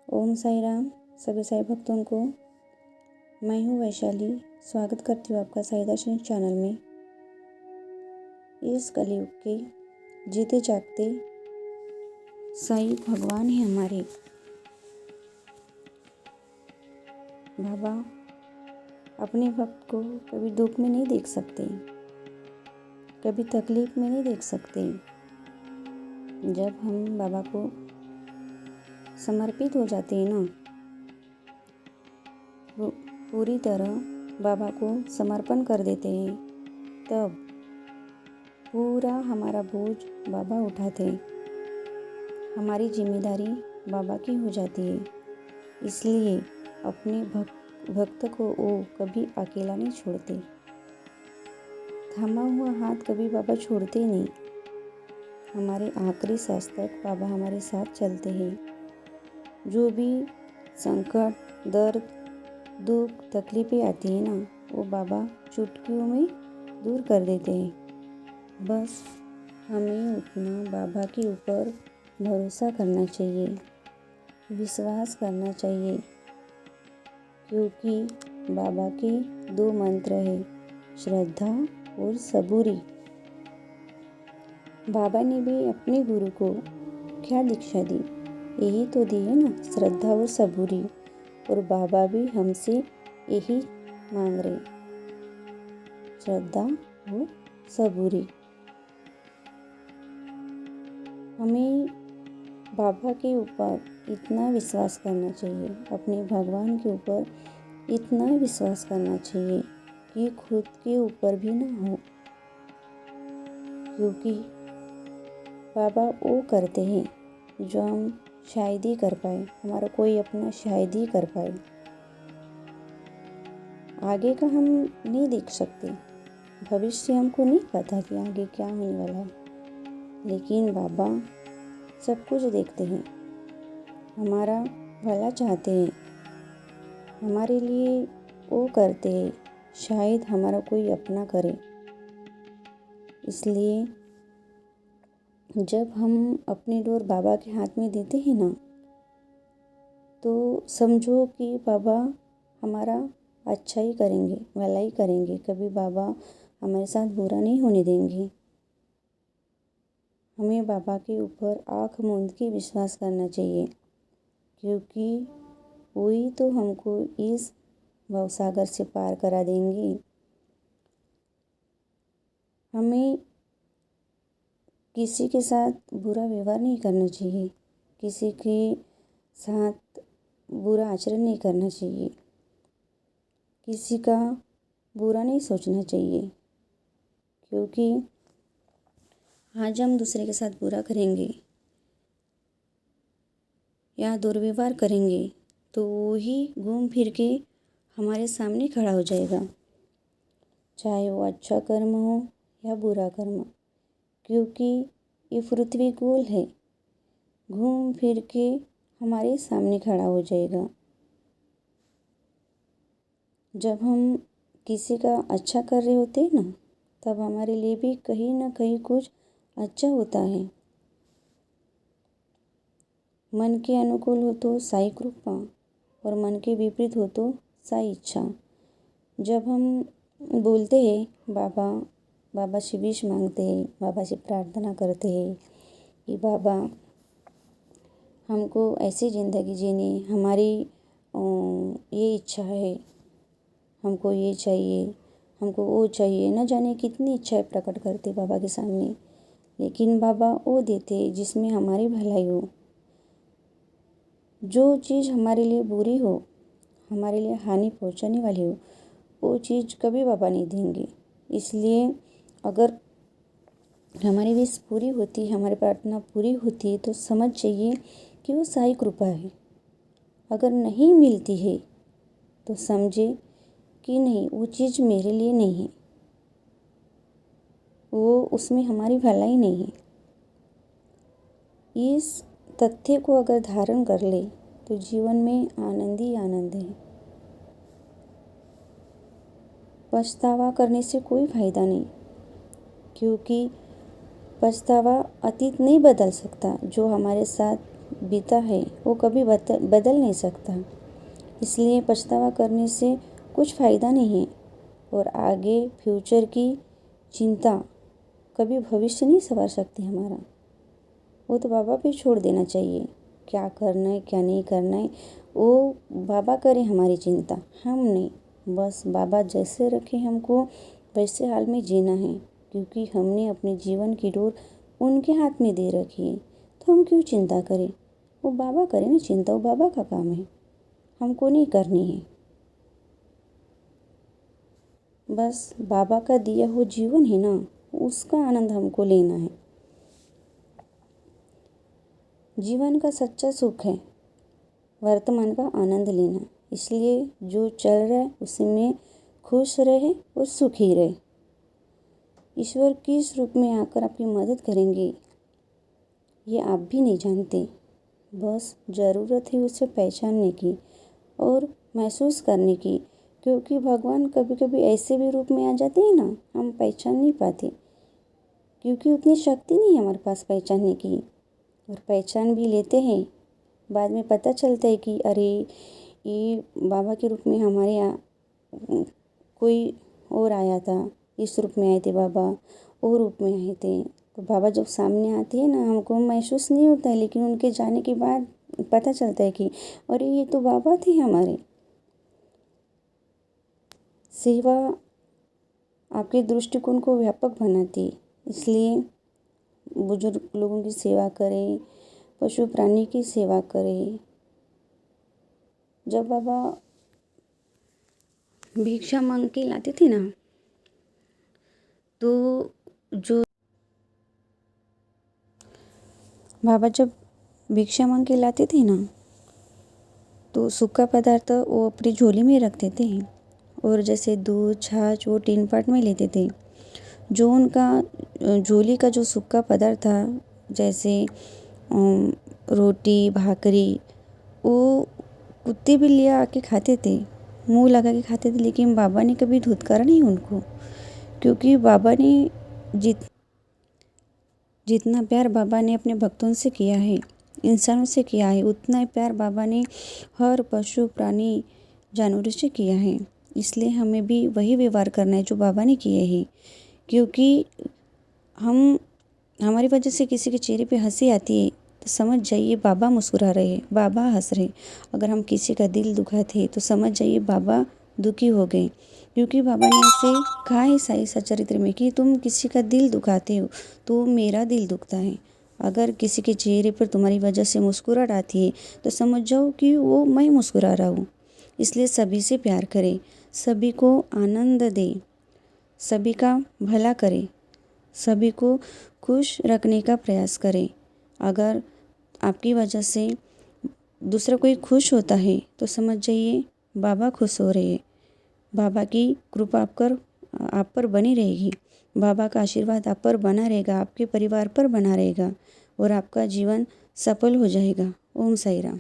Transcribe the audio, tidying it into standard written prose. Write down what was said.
ओम साई राम। सभी साई भक्तों को मैं हूँ वैशाली, स्वागत करती हूँ आपका साई दर्शन चैनल में। इस कलयुग के जीते जागते साई भगवान ही हमारे बाबा अपने भक्त को कभी दुख में नहीं देख सकते, कभी तकलीफ में नहीं देख सकते। जब हम बाबा को समर्पित हो जाते हैं ना, वो पूरी तरह बाबा को समर्पण कर देते हैं, तब पूरा हमारा बोझ बाबा उठाते हैं। हमारी जिम्मेदारी बाबा की हो जाती है। इसलिए अपने भक्त को वो कभी अकेला नहीं छोड़ते। थमा हुआ हाथ कभी बाबा छोड़ते नहीं। हमारे आखिरी सांस तक बाबा हमारे साथ चलते हैं। जो भी संकट, दर्द, दुख, तकलीफ़ें आती है ना, वो बाबा चुटकियों में दूर कर देते हैं। बस हमें उतना बाबा के ऊपर भरोसा करना चाहिए, विश्वास करना चाहिए, क्योंकि बाबा के 2 मंत्र हैं, श्रद्धा और सबूरी। बाबा ने भी अपने गुरु को क्या दीक्षा दी? यही तो दी है ना, श्रद्धा और सबूरी। और बाबा भी हमसे यही मांग रहे, श्रद्धा और सबूरी। हमें बाबा के ऊपर इतना विश्वास करना चाहिए, अपने भगवान के ऊपर इतना विश्वास करना चाहिए कि खुद के ऊपर भी ना हो, क्योंकि बाबा वो करते हैं जो हम शायद ही कर पाए, हमारा कोई अपना शायद ही कर पाए। आगे का हम नहीं देख सकते, भविष्य हमको नहीं पता कि आगे क्या होने वाला है, लेकिन बाबा सब कुछ देखते हैं, हमारा भला चाहते हैं, हमारे लिए वो करते हैं, शायद हमारा कोई अपना करे। इसलिए जब हम अपनी डोर बाबा के हाथ में देते हैं ना, तो समझो कि बाबा हमारा अच्छा ही करेंगे, भला ही करेंगे। कभी बाबा हमारे साथ बुरा नहीं होने देंगे। हमें बाबा के ऊपर आँख मूंद के विश्वास करना चाहिए, क्योंकि वही तो हमको इस भवसागर से पार करा देंगे। हमें किसी के साथ बुरा व्यवहार नहीं करना चाहिए, किसी के साथ बुरा आचरण नहीं करना चाहिए, किसी का बुरा नहीं सोचना चाहिए, क्योंकि आज हम दूसरे के साथ बुरा करेंगे या दुर्व्यवहार करेंगे तो वही घूम फिर के हमारे सामने खड़ा हो जाएगा, चाहे वो अच्छा कर्म हो या बुरा कर्म, क्योंकि ये पृथ्वी गोल है, घूम फिर के हमारे सामने खड़ा हो जाएगा। जब हम किसी का अच्छा कर रहे होते हैं ना, तब हमारे लिए भी कहीं ना कहीं कुछ अच्छा होता है। मन के अनुकूल हो तो साई कृपा और मन के विपरीत हो तो साई इच्छा। जब हम बोलते हैं बाबा से विश मांगते हैं, बाबा से प्रार्थना करते हैं कि बाबा हमको ऐसी ज़िंदगी जीनी, हमारी ये इच्छा है, हमको ये चाहिए, हमको वो चाहिए, न जाने कितनी इच्छाएं प्रकट करते बाबा के सामने, लेकिन बाबा वो देते जिसमें हमारी भलाई हो। जो चीज़ हमारे लिए बुरी हो, हमारे लिए हानि पहुंचाने वाली हो, वो चीज़ कभी बाबा नहीं देंगे। इसलिए अगर हमारी विश पूरी होती है, हमारी प्रार्थना पूरी होती है, तो समझ जाइए कि वो साई कृपा है। अगर नहीं मिलती है तो समझे कि नहीं, वो चीज़ मेरे लिए नहीं है, वो उसमें हमारी भलाई नहीं है। इस तथ्य को अगर धारण कर ले तो जीवन में आनंद ही आनंद है। पछतावा करने से कोई फायदा नहीं, क्योंकि पछतावा अतीत नहीं बदल सकता। जो हमारे साथ बीता है वो कभी बदल नहीं सकता, इसलिए पछतावा करने से कुछ फ़ायदा नहीं है। और आगे फ्यूचर की चिंता कभी भविष्य नहीं संवार सकती हमारा। वो तो बाबा पे छोड़ देना चाहिए, क्या करना है क्या नहीं करना है वो बाबा करे हमारी चिंता, हम नहीं। बस बाबा जैसे रखे हमको वैसे हाल में जीना है, क्योंकि हमने अपने जीवन की डोर उनके हाथ में दे रखी है। तो हम क्यों चिंता करें, वो बाबा करे ना चिंता, वो बाबा का काम है, हमको नहीं करनी है। बस बाबा का दिया हुआ जीवन है ना, उसका आनंद हमको लेना है। जीवन का सच्चा सुख है वर्तमान का आनंद लेना, इसलिए जो चल रहा है उसमें खुश रहे और सुखी रहे। ईश्वर किस रूप में आकर आपकी मदद करेंगे ये आप भी नहीं जानते, बस ज़रूरत है उसे पहचानने की और महसूस करने की, क्योंकि भगवान कभी कभी ऐसे भी रूप में आ जाते हैं ना, हम पहचान नहीं पाते, क्योंकि उतनी शक्ति नहीं है हमारे पास पहचानने की। और पहचान भी लेते हैं, बाद में पता चलता है कि अरे ये बाबा के रूप में हमारे यहाँ कोई और आया था, इस रूप में आए थे बाबा, और रूप में आए थे। तो बाबा जब सामने आते हैं ना, हमको महसूस नहीं होता है, लेकिन उनके जाने के बाद पता चलता है कि अरे ये तो बाबा थे हमारे। सेवा आपके दृष्टिकोण को व्यापक बनाती है, इसलिए बुजुर्ग लोगों की सेवा करें, पशु प्राणी की सेवा करें। जब बाबा भिक्षा मांग के लाते थे ना, तो जो बाबा जब भिक्षा मांग के लाते थे ना, तो सूखा पदार्थ वो अपनी झोली में रखते थे, और जैसे दूध छाछ वो टीन पाट में लेते थे। जो उनका झोली का जो सूखा पदार्थ था, जैसे रोटी भाकरी, वो कुत्ते भी ले आके खाते थे, मुंह लगा के खाते थे, लेकिन बाबा ने कभी धुतकारा नहीं उनको, क्योंकि बाबा ने जितना प्यार बाबा ने अपने भक्तों से किया है, इंसानों से किया है, उतना ही प्यार बाबा ने हर पशु प्राणी जानवरों से किया है। इसलिए हमें भी वही व्यवहार करना है जो बाबा ने किए हैं, क्योंकि हमारी वजह से किसी के चेहरे पे हंसी आती है तो समझ जाइए बाबा मुस्कुरा रहे हैं, बाबा हंस रहे। अगर हम किसी का दिल दुखाते तो समझ जाइए बाबा दुखी हो गए, क्योंकि बाबा ने ऐसे कहा है साई सचरित्र में कि तुम किसी का दिल दुखाते हो तो मेरा दिल दुखता है। अगर किसी के चेहरे पर तुम्हारी वजह से मुस्कुराहट आती है तो समझ जाओ कि वो मैं मुस्कुरा रहा हूँ। इसलिए सभी से प्यार करें, सभी को आनंद दें, सभी का भला करें, सभी को खुश रखने का प्रयास करें। अगर आपकी वजह से दूसरा कोई खुश होता है तो समझ जाइए बाबा खुश हो रहे हैं, बाबा की कृपा आप पर बनी रहेगी, बाबा का आशीर्वाद आप पर बना रहेगा, आपके परिवार पर बना रहेगा, और आपका जीवन सफल हो जाएगा। ओम साई राम।